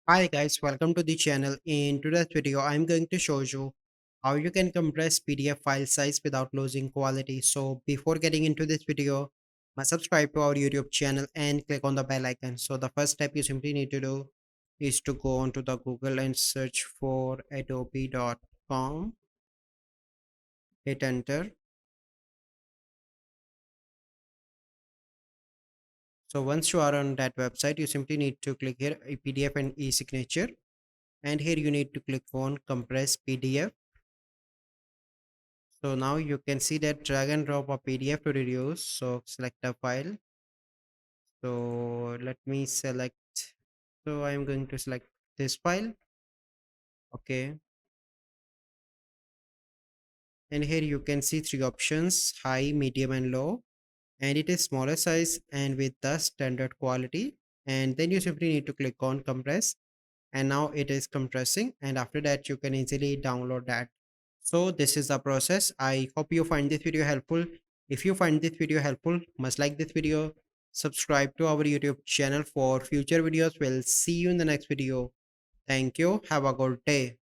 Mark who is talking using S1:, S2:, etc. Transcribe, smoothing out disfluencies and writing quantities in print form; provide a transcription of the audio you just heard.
S1: Hi guys, welcome to the channel. In today's video, I'm going to show you how you can compress PDF file size without losing quality. So before getting into this video, must subscribe to our YouTube channel and click on the bell icon. So the first step you simply need to do is to go onto the Google and search for adobe.com, hit enter. So once you are on that website, you simply need to click here PDF and e-signature, and here you need to click on compress PDF. So now you can see that drag and drop a PDF to reduce. So select a file. So let me select. So I'm going to select this file. Okay. And here you can see three options: high, medium, and low. And it is smaller size and with the standard quality. And then you simply need to click on compress. And now it is compressing. And after that, you can easily download that. So this is the process. I hope you find this video helpful. If you find this video helpful, must like this video, subscribe to our YouTube channel for future videos. We'll see you in the next video. Thank you. Have a good day.